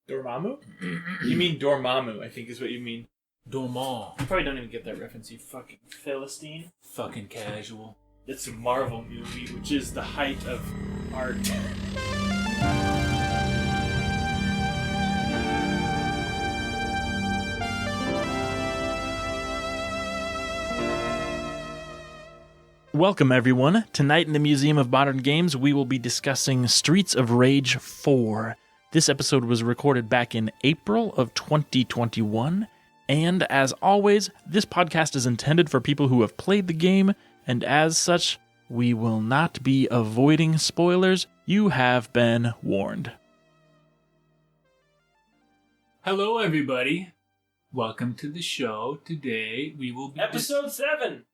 Dormammu? You mean Dormammu, I think is what you mean. Dormammu. You probably don't even get that reference, you fucking Philistine. Fucking casual. It's a Marvel movie, which is the height of art. Welcome, everyone. Tonight in the Museum of Modern Games, we will be discussing Streets of Rage 4. This episode was recorded back in April of 2021, and as always, this podcast is intended for people who have played the game, and as such, we will not be avoiding spoilers. You have been warned. Hello, everybody. Welcome to the show. Today, we will be... Episode 7!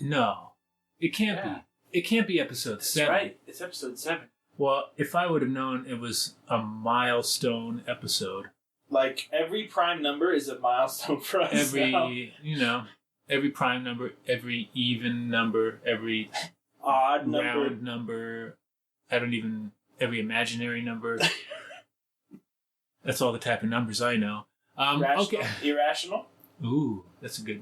No. It can't be. It can't be episode 7. That's right. It's episode 7. Well, if I would have known it was a milestone episode. Like, every prime number is a milestone for us now. Every prime number, every even number, every odd number. Round number. Every imaginary number. That's all the type of numbers I know. Rational? Okay. Irrational? Ooh, that's a good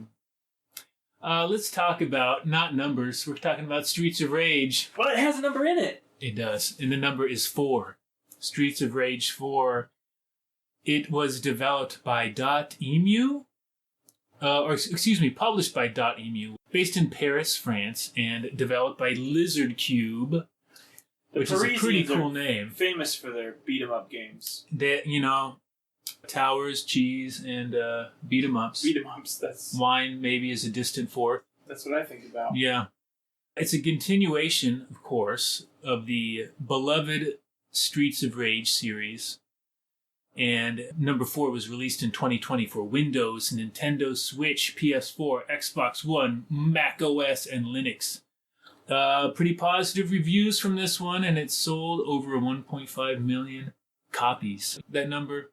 one. Let's talk about, not numbers, we're talking about Streets of Rage. Well, it has a number in it. It does, and the number is 4. Streets of Rage 4. It was developed by Dotemu, published by Dotemu, based in Paris, France, and developed by Lizard Cube, which is a pretty cool name. Famous for their beat-em-up games. Towers, cheese, and beat-em-ups. Beat-em-ups, that's... Wine maybe is a distant fourth. That's what I think about. Yeah. It's a continuation, of course, of the beloved Streets of Rage series. And number 4 was released in 2020 for Windows, Nintendo Switch, PS4, Xbox One, Mac OS, and Linux. Pretty positive reviews from this one, and it sold over 1.5 million copies. That number...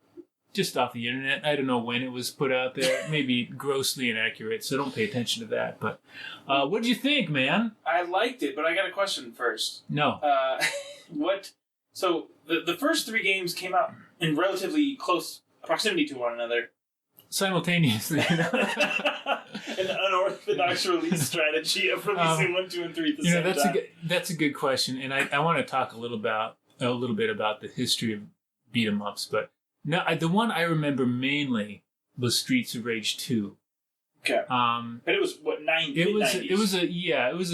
just off the internet. I don't know when it was put out there. Maybe grossly inaccurate, so don't pay attention to that. But what did you think, man? I liked it, but I got a question first. No. So the first 3 games came out in relatively close proximity to one another. Simultaneously. An unorthodox release strategy of releasing 1, 2, and 3 at the same time. That's a good question, and I want to talk a little bit about the history of beat 'em ups, but no, the one I remember mainly was Streets of Rage 2. Okay. But it was what, mid-90s? It was a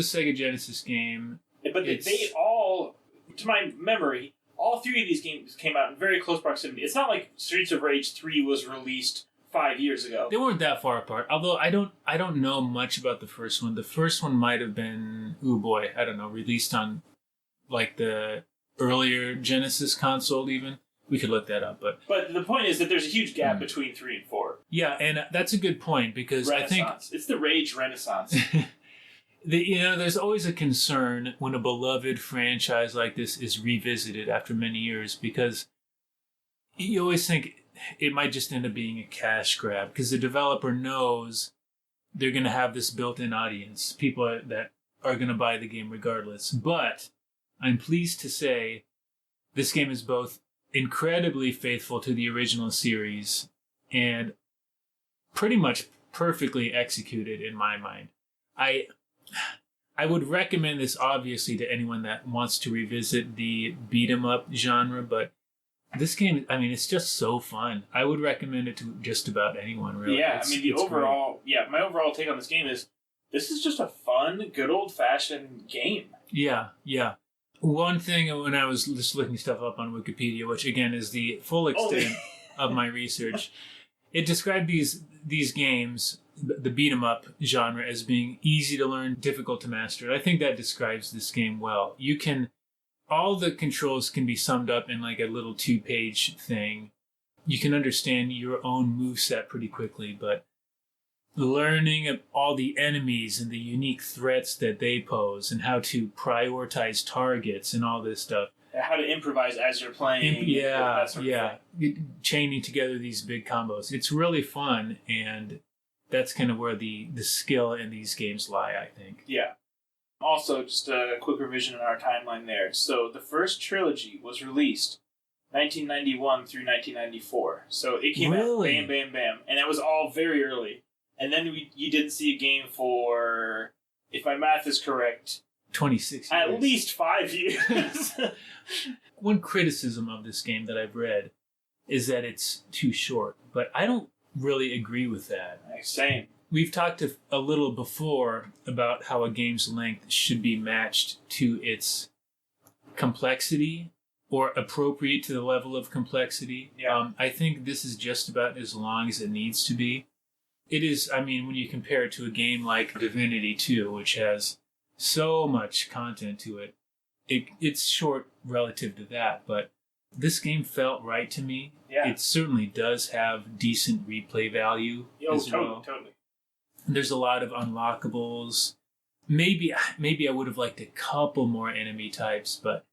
Sega Genesis game. But they all, to my memory, all 3 of these games came out in very close proximity. It's not like Streets of Rage 3 was released 5 years ago. They weren't that far apart. Although I don't know much about the first one. The first one might have been, released on like the earlier Genesis console even. We could look that up, but the point is that there's a huge gap between 3 and 4. Yeah, and that's a good point because I think it's the Rage Renaissance. There's always a concern when a beloved franchise like this is revisited after many years because you always think it might just end up being a cash grab because the developer knows they're going to have this built-in audience, people that are going to buy the game regardless. But I'm pleased to say this game is both incredibly faithful to the original series and pretty much perfectly executed in my mind. I would recommend this obviously to anyone that wants to revisit the beat 'em up genre, but this game, it's just so fun. I would recommend it to just about anyone, really. Yeah, my overall take on this game is this is just a fun, good old-fashioned game. Yeah. One thing when I was just looking stuff up on Wikipedia, which again is the full extent of my research, it described these games, the beat 'em up genre, as being easy to learn, difficult to master. I think that describes this game well. All the controls can be summed up in like a little 2-page thing. You can understand your own moveset pretty quickly, but learning of all the enemies and the unique threats that they pose and how to prioritize targets and all this stuff. How to improvise as you're playing. Chaining together these big combos. It's really fun, and that's kind of where the skill in these games lie, I think. Yeah. Also, just a quick revision in our timeline there. So the first trilogy was released 1991 through 1994. So it came out bam, bam, bam. And it was all very early. And then you didn't see a game for, if my math is correct, 26 years. At least 5 years. One criticism of this game that I've read is that it's too short. But I don't really agree with that. Same. We've talked a little before about how a game's length should be matched to its complexity or appropriate to the level of complexity. Yeah. I think this is just about as long as it needs to be. It is, I mean, when you compare it to a game like Divinity 2, which has so much content to it, it's short relative to that, but this game felt right to me. Yeah. It certainly does have decent replay value as well. Totally. There's a lot of unlockables. Maybe I would have liked a couple more enemy types, but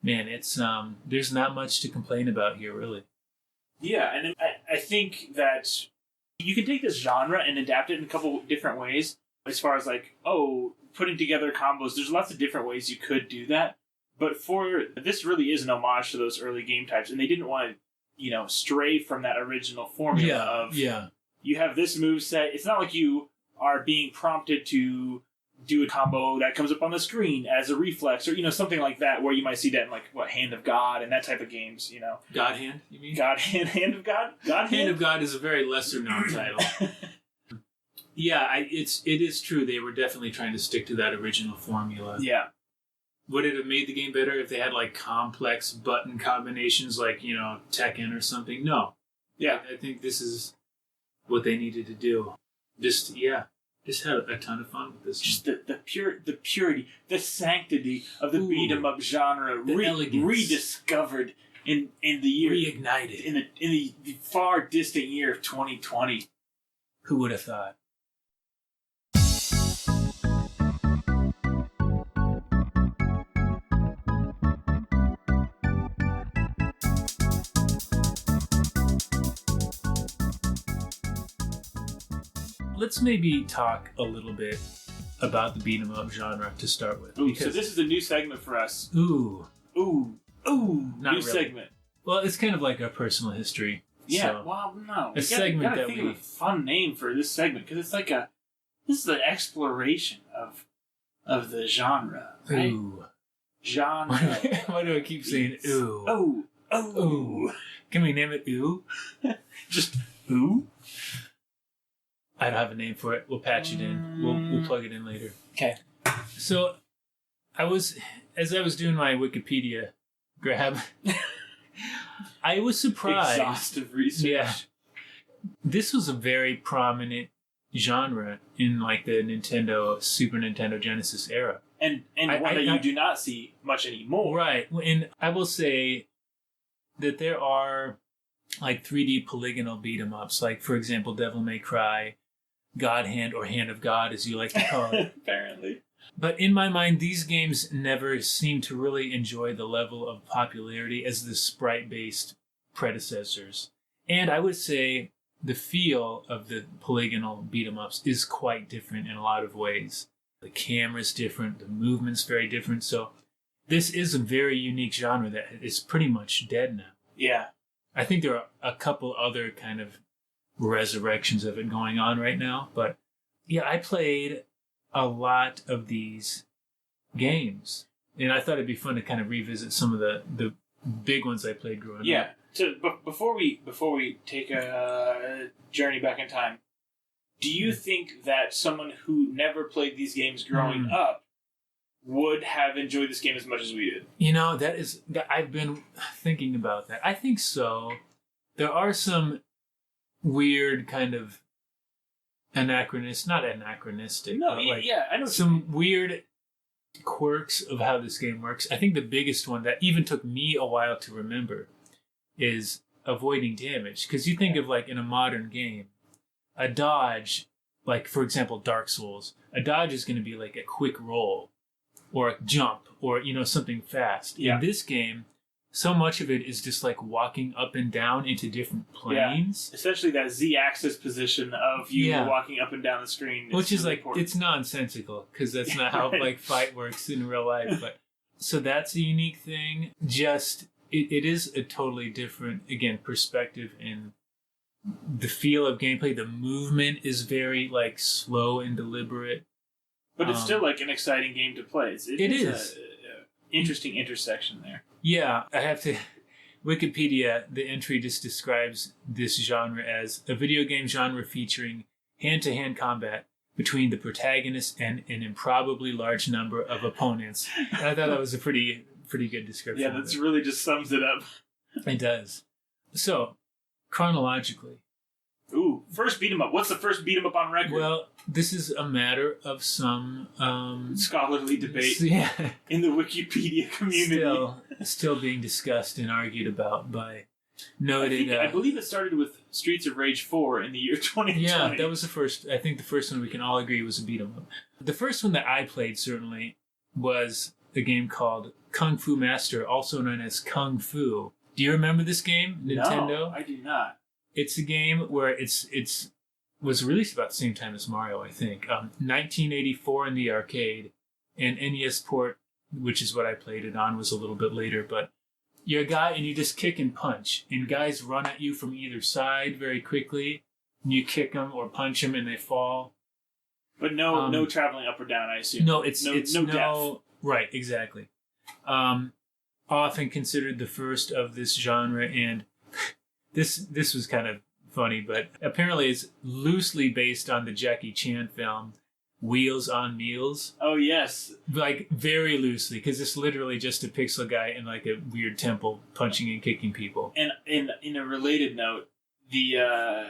man, it's there's not much to complain about here, really. Yeah, and I think that you can take this genre and adapt it in a couple different ways. As far as like, putting together combos, there's lots of different ways you could do that. But this really is an homage to those early game types, and they didn't want to, stray from that original formula you have this move set. It's not like you are being prompted to do a combo that comes up on the screen as a reflex or, something like that, where you might see that in like, Hand of God and that type of games, God Hand, you mean? God Hand, Hand of God? God Hand? Hand of God is a very lesser known title. Yeah, it is true. They were definitely trying to stick to that original formula. Yeah. Would it have made the game better if they had like complex button combinations like, Tekken or something? No. Yeah. I think this is what they needed to do. Just had a ton of fun with this. Just the purity, the sanctity of the beat 'em up genre rediscovered in the year reignited in the far distant year of 2020. Who would have thought? Let's maybe talk a little bit about the beat 'em up genre to start with. Ooh, so this is a new segment for us. Not new really. segment. Well, it's kind of like our personal history. Yeah, so well, no. A segment gotta that think of a fun name for this segment, because it's like this is an exploration of the genre, right? Ooh. Genre. Why do I keep saying ooh? Ooh. Can we name it ooh? Just ooh? I don't have a name for it. We'll patch it in. We'll plug it in later. Okay. So, as I was doing my Wikipedia grab, I was surprised. Exhaustive research. Yeah. This was a very prominent genre in like the Super Nintendo Genesis era. And one that you do not see much anymore. Right. And I will say that there are like 3D polygonal beat 'em ups, like for example Devil May Cry, God Hand, or Hand of God as you like to call it. Apparently. But in my mind, these games never seem to really enjoy the level of popularity as the sprite-based predecessors. And I would say the feel of the polygonal beat 'em ups is quite different in a lot of ways. The camera's different, the movement's very different, so this is a very unique genre that is pretty much dead now. Yeah. I think there are a couple other kind of resurrections of it going on right now, but yeah, I played a lot of these games, and I thought it'd be fun to kind of revisit some of the big ones I played growing up. Yeah. So, but before we take a journey back in time, do you think that someone who never played these games growing up would have enjoyed this game as much as we did? I've been thinking about that. I think so. There are some weird kind of not anachronistic. No, but I know some weird quirks of how this game works. I think the biggest one that even took me a while to remember is avoiding damage. Because you think of like in a modern game, a dodge, like for example Dark Souls, a dodge is going to be like a quick roll or a jump or something fast. Yeah. In this game, so much of it is just like walking up and down into different planes. Yeah. Essentially that Z-axis position of you walking up and down the screen. Which is really like, important. it's nonsensical because that's not how Right. like fight works in real life. But so that's a unique thing. Just it is a totally different, again, perspective, and the feel of gameplay. The movement is very like slow and deliberate. But it's still like an exciting game to play. It is. A interesting intersection there. Yeah, I have to. Wikipedia, the entry just describes this genre as a video game genre featuring hand-to-hand combat between the protagonist and an improbably large number of opponents. And I thought that was a pretty good description. Yeah, that's really just sums it up. It does. So, chronologically. Ooh, first beat 'em up. What's the first beat 'em up on record? Well, this is a matter of some scholarly debate yeah, in the Wikipedia community. Still being discussed and argued about by noted. I believe it started with Streets of Rage 4 in the year 2020. Yeah, that was the first. I think the first one we can all agree was a beat 'em up. The first one that I played certainly was a game called Kung Fu Master, also known as Kung Fu. Do you remember this game, Nintendo? No, I do not. It's a game where it's was released about the same time as Mario, I think. 1984 in the arcade, and NES port, which is what I played it on, was a little bit later. But you're a guy and you just kick and punch, and guys run at you from either side very quickly, and you kick them or punch them and they fall. But no traveling up or down, I assume. No, it's no depth. Right, exactly. Often considered the first of this genre, and this was kind of funny, but apparently it's loosely based on the Jackie Chan film Wheels on Meals. Oh, yes. Like, very loosely, because it's literally just a pixel guy in like a weird temple punching and kicking people. And in a related note, the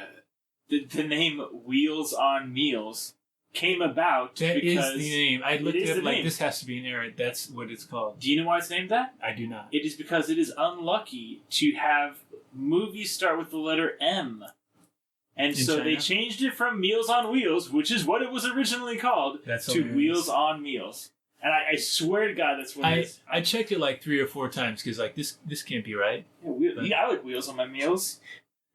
name Wheels on Meals came about That because... is the name. I looked it up like, name. this has to be an error. That's what it's called. Do you know why it's named that? I do not. It is because it is unlucky to have movies start with the letter M. And so China? they changed it from Meals on Wheels, which is what it was originally called, That's to hilarious. Wheels on Meals. And I swear to God, that's what it is. I checked it like 3 or 4 times because like this can't be right. I like Wheels on my meals.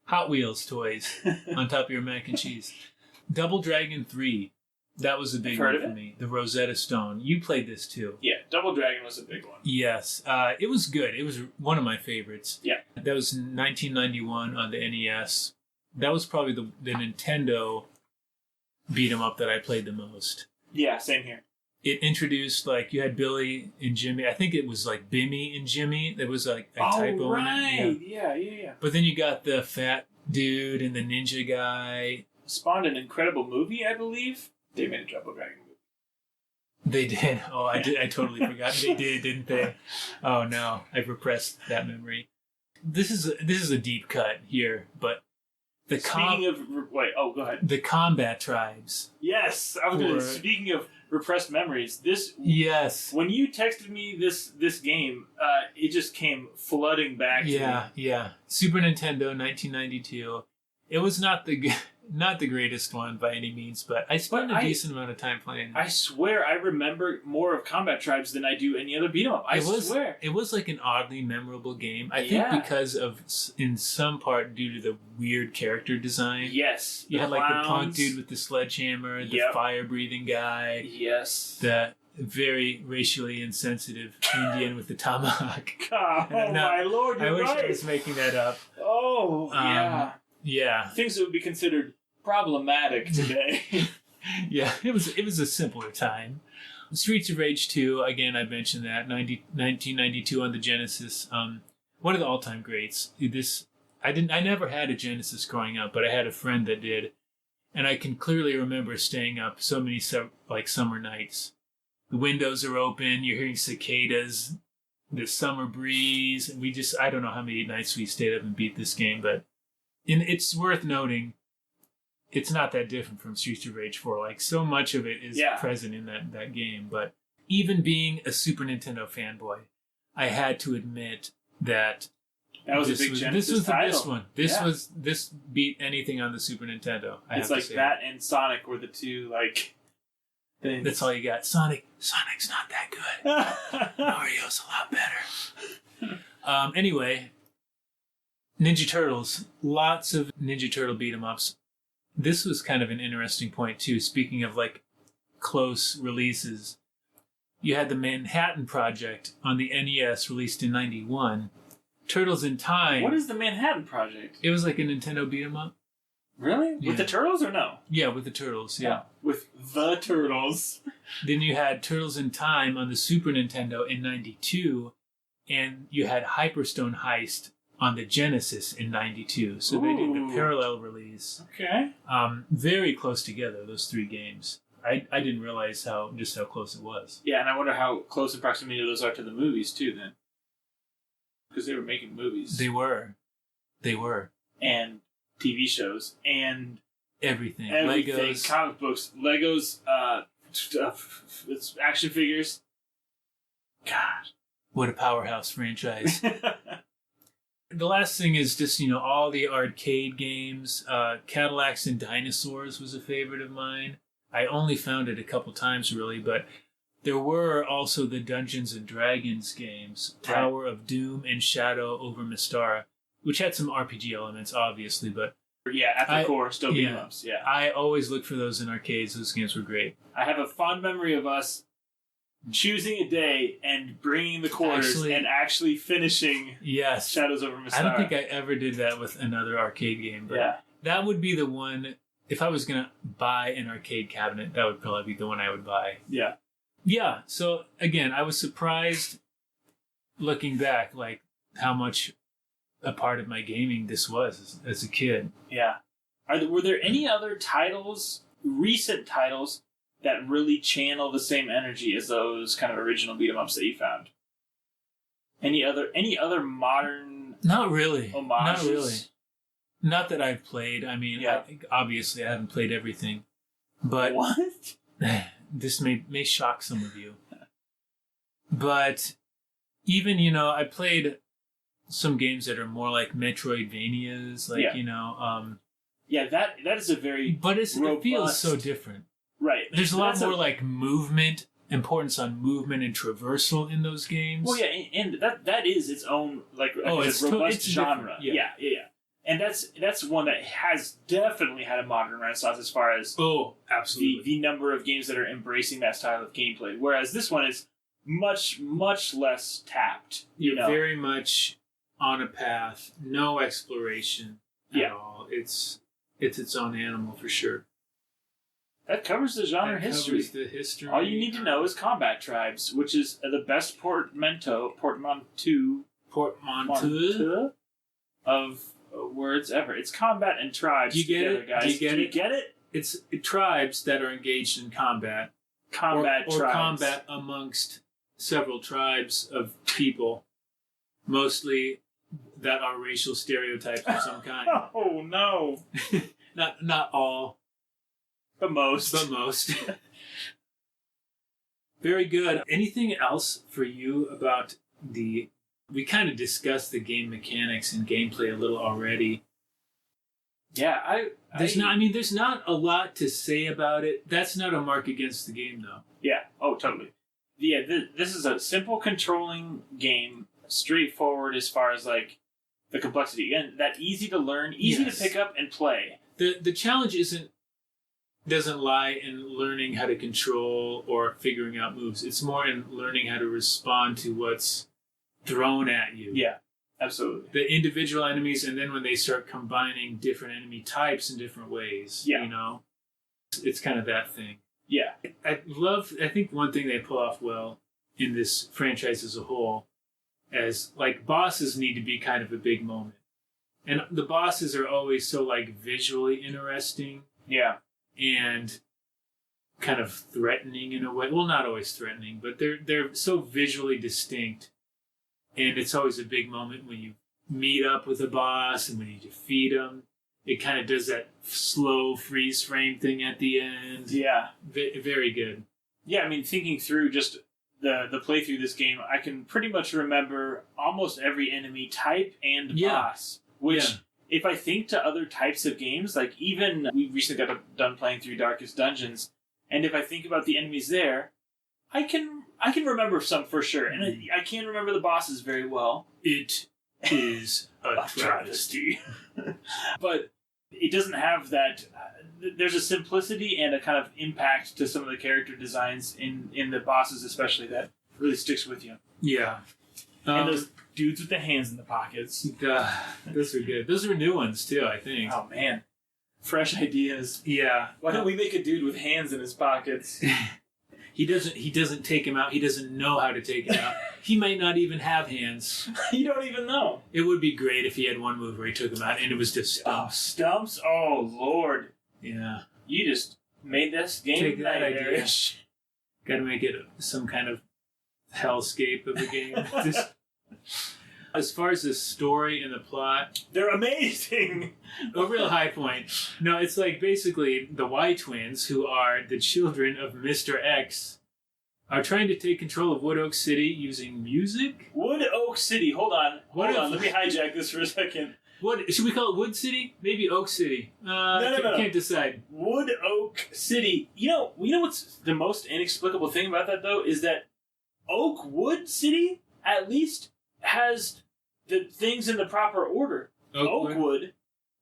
Hot Wheels toys on top of your mac and cheese. Double Dragon 3. That was a big one for me. The Rosetta Stone. You played this too. Yeah, Double Dragon was a big one. Yes. It was good. It was one of my favorites. Yeah. That was 1991 on the NES. That was probably the Nintendo beat 'em up that I played the most. Yeah, same here. It introduced, like, you had Billy and Jimmy. I think it was like Bimmy and Jimmy. There was like a typo in it. Yeah. But then you got the fat dude and the ninja guy. Spawned an incredible movie, I believe. They made a Double Dragon movie. They did. Oh, I did. I totally forgot. They did, didn't they? Oh no, I've repressed that memory. This is a deep cut here, but go ahead. The combat tribes. Yes, I was going to. Speaking of repressed memories, Yes. When you texted me this game, it just came flooding back. to me. Yeah. Super Nintendo, 1992. It was not the greatest one by any means, but I spent a decent amount of time playing. I swear I remember more of Combat Tribes than I do any other beat 'em up. I swear. It was like an oddly memorable game. I think because of, in some part, due to the weird character design. Yes. You had like the punk dude with the sledgehammer, the fire-breathing guy. Yes. The very racially insensitive Indian with the tomahawk. God, my lord, you're I wish right. I was making that up. Oh, yeah. Yeah. Things that would be considered problematic today. Yeah, it was a simpler time. Streets of Rage 2, again, I mentioned that, 1992 on the Genesis. One of the all-time greats. I never had a Genesis growing up, but I had a friend that did. And I can clearly remember staying up so many summer nights. The windows are open, you're hearing cicadas, the summer breeze, and I don't know how many nights we stayed up and beat this game, but it's worth noting, it's not that different from Streets of Rage 4. Like, so much of it is present in that game. But even being a Super Nintendo fanboy, I had to admit that was a big Genesis this was title. The best one. This beat anything on the Super Nintendo. It's like that and Sonic were the two, like, things. That's all you got. Sonic's not that good. Mario's a lot better. Anyway, Ninja Turtles. Lots of Ninja Turtle beat 'em ups. This was kind of an interesting point too. Speaking of like close releases, you had the Manhattan Project on the NES released in '91. Turtles in Time. What is the Manhattan Project? It was like a Nintendo beat 'em up. Really? Yeah. With the Turtles or no? Yeah, with the Turtles, yeah. With the Turtles. Then you had Turtles in Time on the Super Nintendo in 92, and you had Hyperstone Heist on the Genesis in 92. So they did the parallel release. Okay. Very close together, those three games. I didn't realize just how close it was. Yeah, and I wonder how close in proximity those are to the movies, too, then. Because they were making movies. They were. And TV shows. And everything. Legos. Comic books. Legos. It's action figures. God. What a powerhouse franchise. The last thing is just, all the arcade games. Cadillacs and Dinosaurs was a favorite of mine. I only found it a couple times, really, but there were also the Dungeons and Dragons games, Tower of Doom and Shadow over Mystara, which had some RPG elements, obviously, but... Yeah, at the core, still beat 'em ups, yeah. I always look for those in arcades. Those games were great. I have a fond memory of us choosing a day and bringing the quarters and actually finishing Shadows over Mystara. I don't think I ever did that with another arcade game, but that would be the one... If I was going to buy an arcade cabinet, that would probably be the one I would buy. Yeah. Yeah, so again, I was surprised looking back, like how much a part of my gaming this was as a kid. Yeah. Were there any other titles, recent titles, that really channel the same energy as those kind of original beat-em-ups that you found? Any other modern Not really. homages? Not really. Not that I've played. I mean, obviously I haven't played everything. But what? This may shock some of you. But even, I played some games that are more like Metroidvanias, like, that is a very But it feels so different. Right. There's a lot more like movement, importance on movement and traversal in those games. Well, yeah, and that is its own, robust genre. Yeah. And that's one that has definitely had a modern renaissance as far as absolutely the number of games that are embracing that style of gameplay. Whereas this one is much, much less tapped. Very much on a path, no exploration at all. It's its own animal for sure. That covers the genre history. Covers the history. All you need to know is Combat Tribes, which is the best portmanteau of words ever. It's combat and tribes together, guys. Do you get it? It's tribes that are engaged in combat. Combat or tribes. Combat amongst several tribes of people, mostly that are racial stereotypes of some kind. Oh, no. Not all. But most. Very good. Anything else for you about we kind of discussed the game mechanics and gameplay a little already. Yeah, there's not a lot to say about it. That's not a mark against the game, though. Yeah. Oh, totally. Yeah, this is a simple controlling game, straightforward as far as like the complexity, and that easy to learn, easy to pick up and play. The challenge doesn't lie in learning how to control or figuring out moves. It's more in learning how to respond to what's thrown at you. Yeah, absolutely. The individual enemies, and then when they start combining different enemy types in different ways, it's kind of that thing. Yeah. I think one thing they pull off well in this franchise as a whole, as like bosses need to be kind of a big moment. And the bosses are always so like visually interesting. Yeah. And kind of threatening in a way. Well, not always threatening, but they're so visually distinct. And it's always a big moment when you meet up with a boss and when you defeat them. It kind of does that slow freeze frame thing at the end. Yeah. Very good. Yeah, I mean, thinking through just the playthrough of this game, I can pretty much remember almost every enemy type and boss. Which, if I think to other types of games, like even we recently got done playing through Darkest Dungeons, and if I think about the enemies there, I can remember some for sure, and I can't remember the bosses very well. It is a travesty. But it doesn't have that... there's a simplicity and a kind of impact to some of the character designs in the bosses especially that really sticks with you. Yeah. And those dudes with the hands in the pockets. Those are good. Those are new ones too, I think. Oh man, fresh ideas. Yeah. Why don't we make a dude with hands in his pockets? He doesn't take him out. He doesn't know how to take him out. He might not even have hands. You don't even know. It would be great if he had one move where he took him out and it was just stumps. Stumps? Oh Lord. Yeah. You just made this game Take that idea. nightmarish. Got to make it some kind of hellscape of a game. As far as the story and the plot, They're amazing. a real high point. No, it's like basically the Y twins, who are the children of Mr. X, are trying to take control of Wood Oak City using music. Wood Oak City. Hold on. What if- Let me hijack this for a second. What should we call it? Wood City? Maybe Oak City. No. Can't decide. Wood Oak City. You know what's the most inexplicable thing about that though is that Oakwood City at least has the things in the proper order. Oakwood.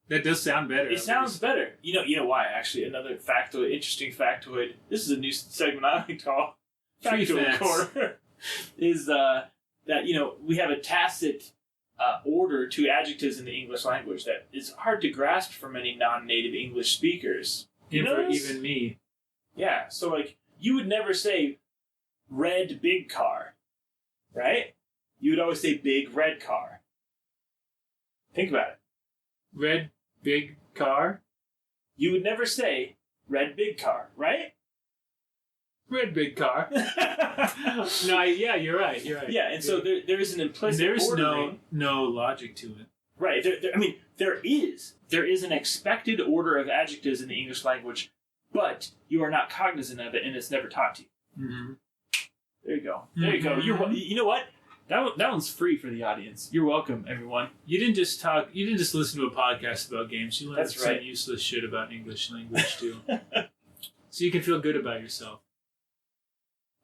That does sound better. It sounds better. You know why? Actually, another factoid, interesting factoid. This is a new segment I like to call Tree Factoid facts. Corner. Is that we have a tacit order to adjectives in the English language that is hard to grasp for many non-native English speakers. And for Notice? even me. Yeah, so like you would never say red big car, right? You would always say big red car. Think about it. Red big car. You would never say red big car, right? Red big car. No, yeah, you're right. You're right. Yeah, and so there is an implicit There's ordering. no logic to it. Right. There is an expected order of adjectives in the English language, but you are not cognizant of it, and it's never taught to you. Mm-hmm. There you go. There you go. You know what? That one's free for the audience. You're welcome, everyone. You didn't just listen to a podcast about games. You learned That's some right. useless shit about English language too. So you can feel good about yourself.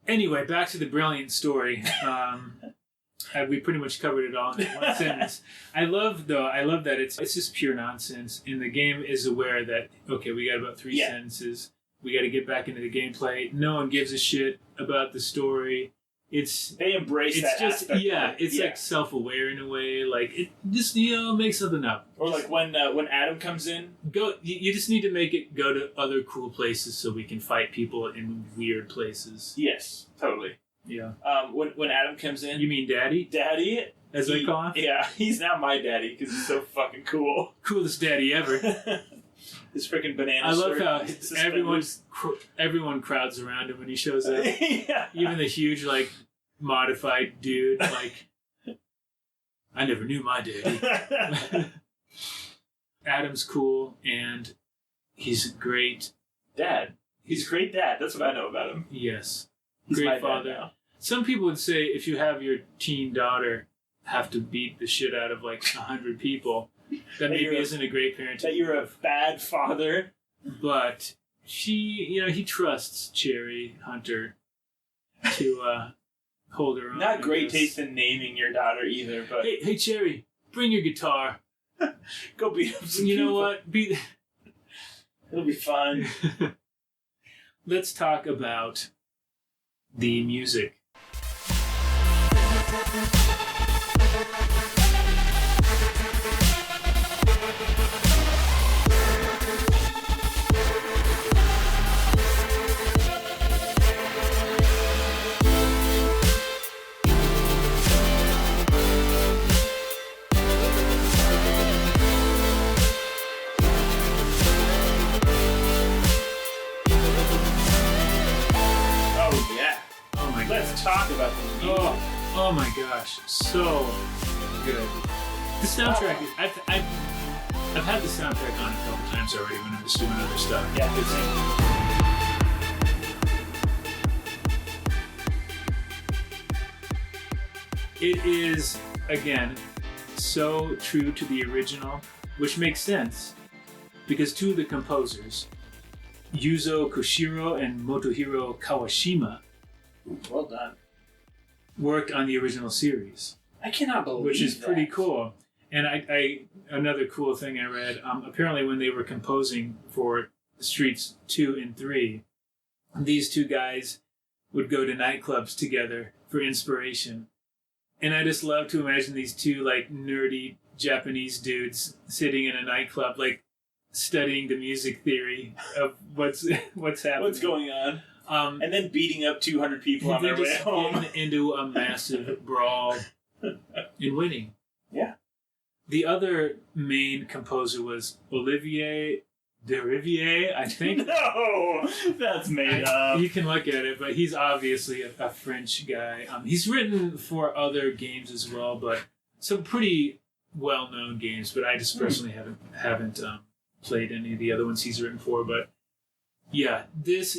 Anyway, back to the brilliant story. We pretty much covered it all in one sentence. I love that it's just pure nonsense. And the game is aware that, okay, we got about 3 sentences. We got to get back into the gameplay. No one gives a shit about the story. They embrace that just aspect. it's like self-aware in a way. Like it just make something up. Or like when Adam comes in. You just need to make it go to other cool places so we can fight people in weird places. Yes, totally. Yeah. When Adam comes in. You mean Daddy? Daddy, as they call him. Yeah, he's now my daddy because he's so fucking cool. Coolest daddy ever. His freaking banana. I love shirt, how everyone crowds around him when he shows up. Yeah. Even the huge modified dude I never knew my daddy. Adam's cool and he's a great dad. He's a great dad. That's what I know about him. Yes. He's my Great dad father. now. Some people would say if you have your teen daughter have to beat the shit out of 100 people, that maybe isn't a great parent. That you're a bad father. But he trusts Cherry Hunter to hold her own. Not great taste in naming your daughter either, but Hey Cherry, bring your guitar. go beat up some You know people. what? It'll be fun. Let's talk about the music. Oh yeah. Oh my Let's gosh. talk about the music. Oh my gosh, so good. The soundtrack. I've had the soundtrack on a couple times already when I was doing other stuff. Yeah, good thing. It is, again, so true to the original, which makes sense because two of the composers, Yuzo Koshiro and Motohiro Kawashima, Well done. worked on the original series, I cannot believe which is that. pretty cool. And I another cool thing I read, apparently when they were composing for Streets 2 and 3, these two guys would go to nightclubs together for inspiration. And I just love to imagine these two like nerdy Japanese dudes sitting in a nightclub, like studying the music theory of what's happening, what's going on, and then beating up 200 people on their way home into a massive brawl and winning. Yeah. The other main composer was Olivier Derivière, I think. No, that's made up. You can look at it, but he's obviously a French guy. He's written for other games as well, but some pretty well-known games. But I just personally haven't played any of the other ones he's written for. But yeah, this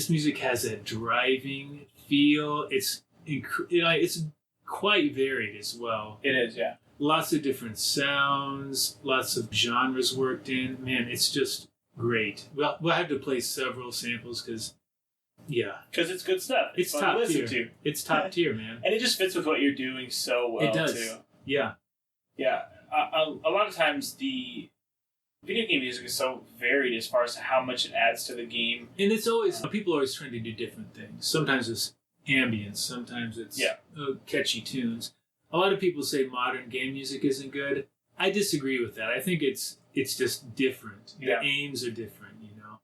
music has a driving feel. It's quite varied as well. It is, yeah. Lots of different sounds, lots of genres worked in. Man, it's just great. We'll have to play several samples because it's good stuff. It's fun top to listen tier. to. It's top tier, man. And it just fits with what you're doing so well, it does. too. Yeah. Yeah. A lot of times the video game music is so varied as far as how much it adds to the game. And it's always, people are always trying to do different things. Sometimes it's ambience, sometimes it's catchy tunes. A lot of people say modern game music isn't good. I disagree with that. I think it's just different. Yeah. The aims are different, you know.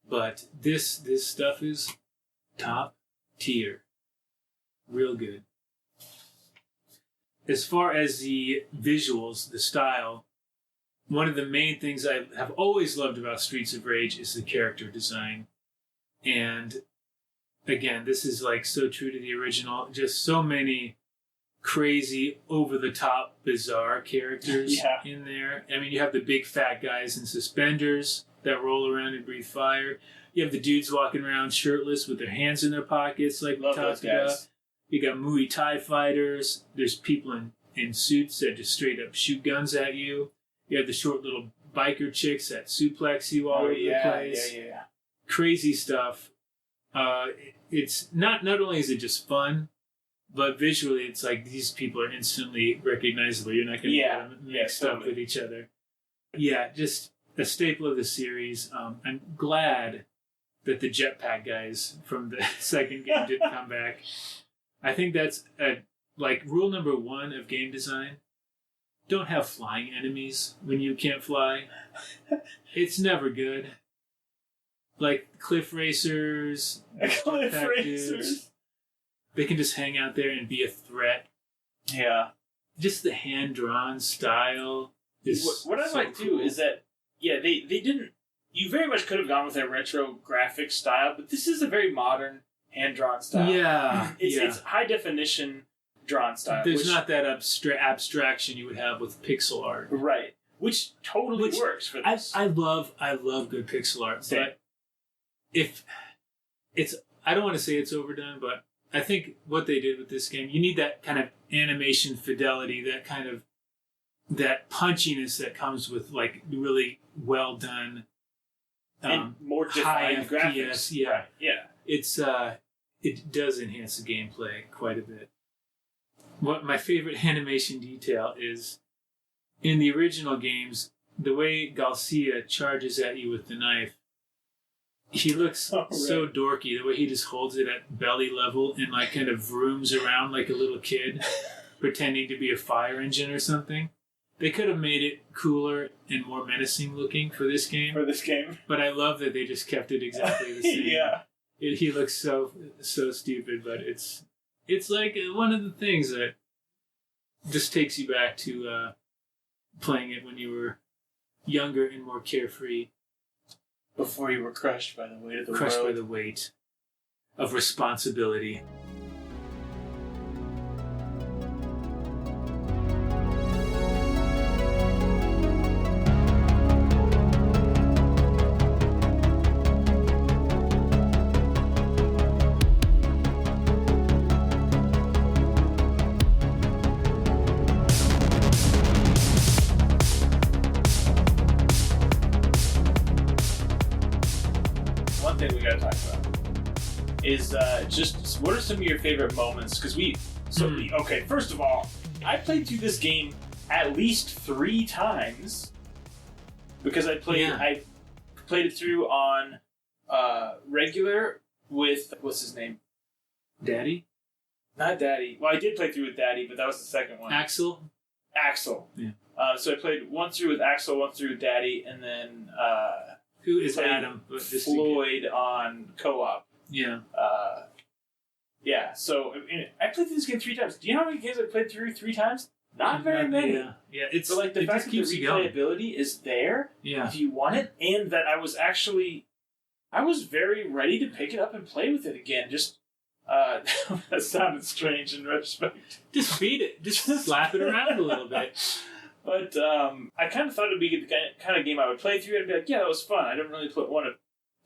But this stuff is top tier. Real good. As far as the visuals, the style, one of the main things I have always loved about Streets of Rage is the character design. And again, this is like so true to the original. Just so many crazy, over-the-top, bizarre characters in there. I mean, you have the big fat guys in suspenders that roll around and breathe fire. You have the dudes walking around shirtless with their hands in their pockets, like we talked about. You got Muay Thai fighters. There's people in suits that just straight up shoot guns at you. You have the short little biker chicks that suplex you all over the place. Yeah. Crazy stuff. It's not only is it just fun, but visually, it's like these people are instantly recognizable. You're not going to get them mixed up with each other. Yeah, just a staple of the series. I'm glad that the jetpack guys from the second game didn't come back. I think that's rule number 1 of game design. Don't have flying enemies when you can't fly. It's never good. Like cliff racers, dudes. They can just hang out there and be a threat. Yeah. Just the hand-drawn style is what I so like, cool. too, is that, they didn't... You very much could have gone with a retro graphic style, but this is a very modern hand-drawn style. Yeah. It's high-definition drawn style. There's not that abstraction you would have with pixel art. Right. Which totally works for this. I love good pixel art. Same. But if it's... I don't want to say it's overdone, but I think what they did with this game, you need that kind of animation fidelity, that kind of that punchiness that comes with like really well done, and more defined graphics. Yeah, right. Yeah. It's it does enhance the gameplay quite a bit. What my favorite animation detail is in the original games, the way Garcia charges at you with the knife. He looks so dorky, the way he just holds it at belly level and like kind of vrooms around like a little kid pretending to be a fire engine or something. They could have made it cooler and more menacing looking for this game. But I love that they just kept it exactly the same. Yeah. He looks so stupid, but it's like one of the things that just takes you back to playing it when you were younger and more carefree. Before you were crushed by the weight of the world. Crushed by the weight of responsibility. One thing we gotta talk about is just what are some of your favorite moments? Because okay, first of all, I played through this game at least 3 times because I played it through on regular with what's his name? Daddy? Not Daddy. Well, I did play through with Daddy, but that was the second one. Axel? Axel. Yeah. So I played one through with Axel, one through with Daddy, and then Who is played Adam? Floyd on co-op. Yeah. Yeah, so I played through this game 3 times. Do you know how many games I played through 3 times? Not very many. Yeah. It's So like the it fact just that the keeps you going. replayability is there Yeah. if you want it, and that I was very ready to pick it up and play with it again. Just that sounded strange in retrospect. Just beat it. Just slap it around a little bit. But I kind of thought it would be the kind of game I would play through and be like, yeah, that was fun. I don't really want to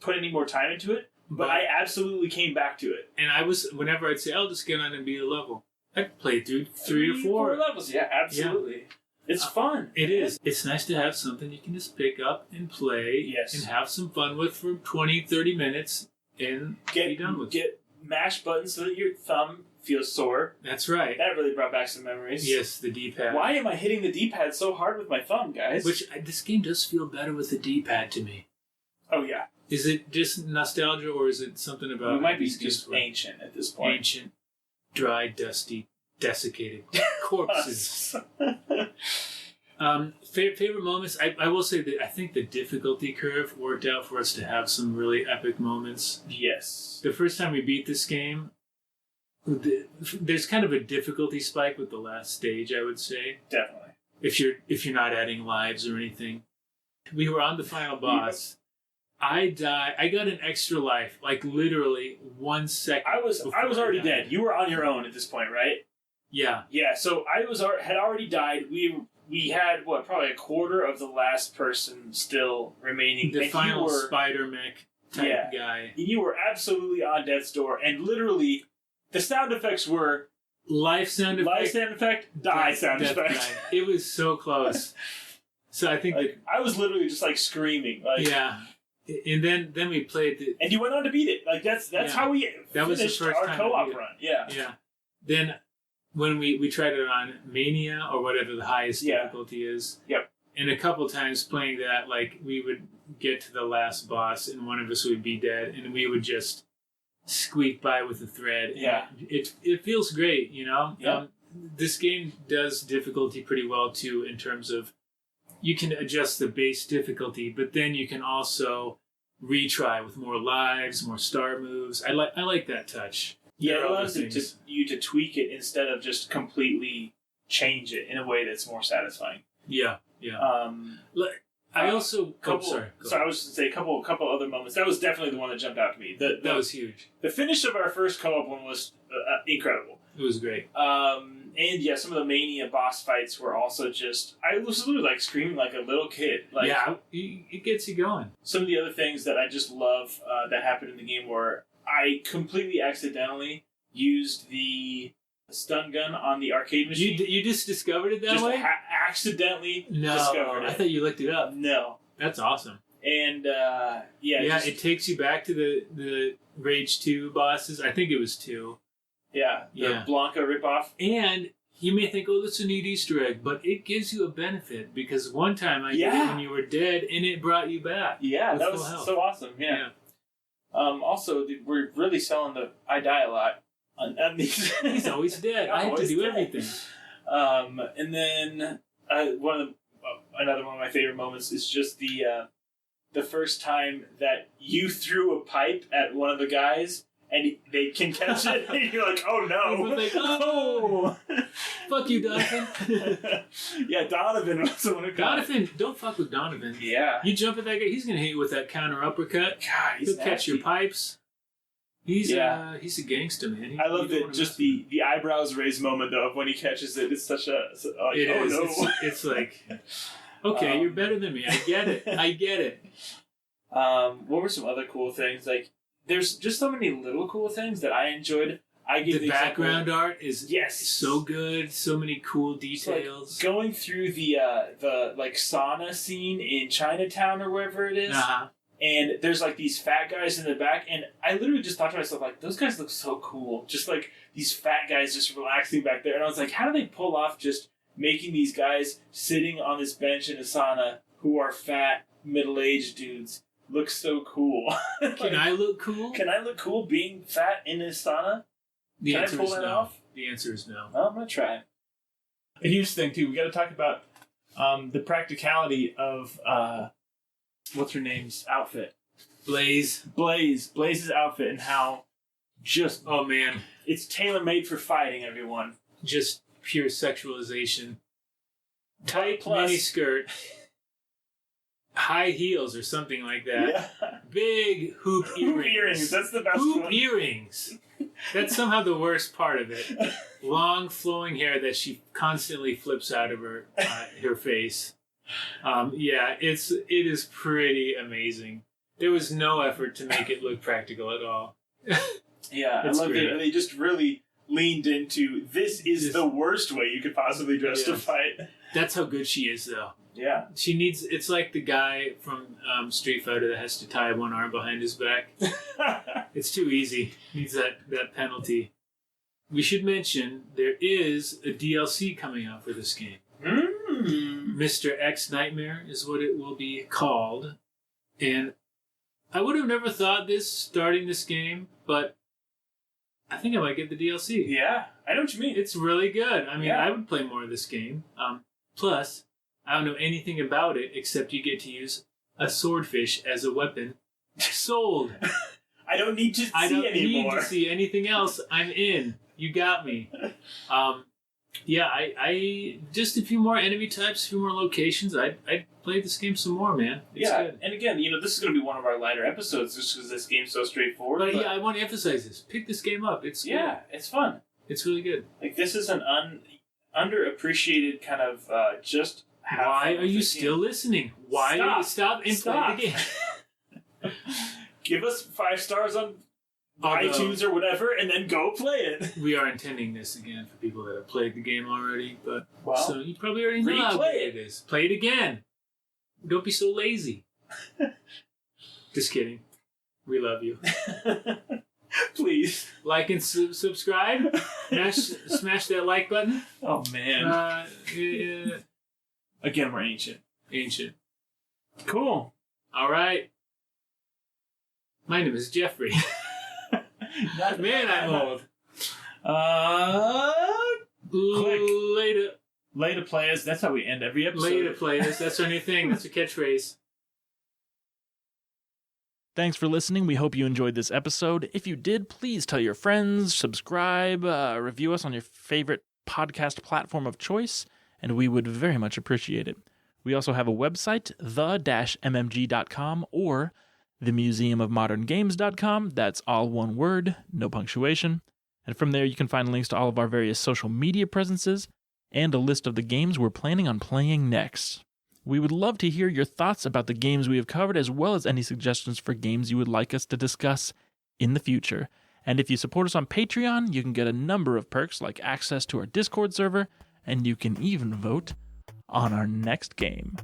put any more time into it, but I absolutely came back to it. And whenever I'd say, I'll just get on and beat a level, I'd play through 3 or 4 levels. Yeah, absolutely. Yeah. It's fun. It is. It's nice to have something you can just pick up and play and have some fun with for 20, 30 minutes and be done with it. Get mash buttons so that your thumb feels sore. That's right. That really brought back some memories. Yes, the D-pad. Why am I hitting the D-pad so hard with my thumb, guys? This game does feel better with the D-pad to me. Oh, yeah. Is it just nostalgia or is it something about... It might be just ancient at this point. Ancient, dry, dusty, desiccated corpses. Favorite moments? I will say that I think the difficulty curve worked out for us to have some really epic moments. Yes. The first time we beat this game, there's kind of a difficulty spike with the last stage, I would say. Definitely. If you're not adding lives or anything. We were on the final boss. I died. I got an extra life, like literally 1 second. I was already dead. You were on your own at this point, right? Yeah. Yeah. So had already died. We had probably a quarter of the last person still remaining. The final spider mech type guy. You were absolutely on death's door, and literally, the sound effects were life sound effect, die sound effect. It was so close. So I think I was literally just like screaming. Yeah. And then we played the... And you went on to beat it. Like that's how we finished our co-op run. Yeah. Yeah. Then when we tried it on Mania or whatever the highest difficulty is. Yep. And a couple times playing that, like we would get to the last boss and one of us would be dead and we would just squeak by with a thread. Yeah. It feels great, you know? Yeah. This game does difficulty pretty well too in terms of you can adjust the base difficulty, but then you can also retry with more lives, more star moves. I like that touch. Yeah, it allows you to tweak it instead of just completely change it in a way that's more satisfying. Yeah. I also I was just going to say a couple other moments. That was definitely the one that jumped out to me. That was huge. The finish of our first co-op one was incredible. It was great. And yeah, some of the Mania boss fights were also just... I was literally like screaming like a little kid. Like, yeah, it gets you going. Some of the other things that I just love that happened in the game were I completely accidentally used the stun gun on the arcade machine. You just discovered it that way? Accidentally discovered it. I thought you looked it up. No. That's awesome. And it takes you back to the Rage 2 bosses. I think it was 2. Yeah, the Blanca ripoff. And you may think, oh, that's a neat Easter egg, but it gives you a benefit because one time I did it when you were dead and it brought you back. Yeah, that was so awesome. Yeah. Also, we're really selling the I die a lot on these. He's always dead. I have to do everything. And then another one of my favorite moments is just the first time that you threw a pipe at one of the guys. And they can catch it, and you're like, oh no. Like, oh! Fuck you, Donovan. Yeah, Donovan was the one who got it. Don't fuck with Donovan. Yeah. You jump at that guy, he's going to hit you with that counter uppercut. God, he'll catch your pipes. He's a gangster, man. I love that just the eyebrows raised moment, though, of when he catches it. It's such a... It is. No. It's like, okay, you're better than me. I get it. What were some other cool things? Like, there's just so many little cool things that I enjoyed. The background art is so good. So many cool details. Like going through the like sauna scene in Chinatown or wherever it is, and there's like these fat guys in the back, and I literally just thought to myself, like, those guys look so cool. Just like these fat guys just relaxing back there, and I was like, how do they pull off just making these guys sitting on this bench in a sauna who are fat middle-aged dudes look so cool? Can I look cool? Can I look cool being fat in a sauna? The Can I answer pull is that no. off? The answer is no. Well, I'm going to try. A huge thing, too. We got to talk about the practicality of what's her name's outfit. Blaze's outfit, and how just, Oh, man. it's tailor-made for fighting, everyone. Just pure sexualization. Tight Plus- mini skirt. High heels or something like that. Yeah. Big hoop earrings. Hoop earrings, that's the best Hoop one. earrings. That's somehow the worst part of it. Long flowing hair that she constantly flips out of her face. Yeah, it is pretty amazing. There was no effort to make it look practical at all. Yeah, I It's love great. it. They just really leaned into this is the worst way you could possibly dress to Yeah. fight. That's how good she is, though. Yeah. It's like the guy from Street Fighter that has to tie one arm behind his back. It's too easy. Needs that penalty. We should mention there is a DLC coming out for this game. Mr. X Nightmare is what it will be called. And I would have never thought this starting this game, but I think I might get the DLC. Yeah, I know what you mean. It's really good. I mean, Yeah. I would play more of this game. Plus, I don't know anything about it except you get to use a swordfish as a weapon. Sold. I don't need to see I don't anymore. need to see anything else. I'm in. You got me. Yeah, I just a few more enemy types, a few more locations. I'd play this game some more, man. It's Yeah, good. and again, this is going to be one of our lighter episodes just because this game's so straightforward. But yeah, I want to emphasize this. Pick this game up. It's yeah, it's fun. It's really good. Like, this is an underappreciated kind of just have Why fun are with you this still game. listening? Why don't you stop and Stop. play the game? Give us 5 stars on Although- iTunes or whatever, and then go play it. We are intending this again for people that have played the game already, but Well, so you probably already know how replay good it is. Play it again. Don't be so lazy. Just kidding. We love you. Please. Like and subscribe. Smash that like button. Oh, man. Yeah, Again, we're ancient. ancient. Cool. All right. My name is Jeffrey. Man, I'm old. Click. Later. Later, players. That's how we end every episode. Later, players. That's our new thing. That's our catchphrase. Thanks for listening. We hope you enjoyed this episode. If you did, please tell your friends, subscribe, review us on your favorite podcast platform of choice, and we would very much appreciate it. We also have a website, the-mmg.com or themuseumofmoderngames.com. That's all one word, no punctuation. And from there, you can find links to all of our various social media presences and a list of the games we're planning on playing next. We would love to hear your thoughts about the games we have covered, as well as any suggestions for games you would like us to discuss in the future. And if you support us on Patreon, you can get a number of perks like access to our Discord server, and you can even vote on our next game.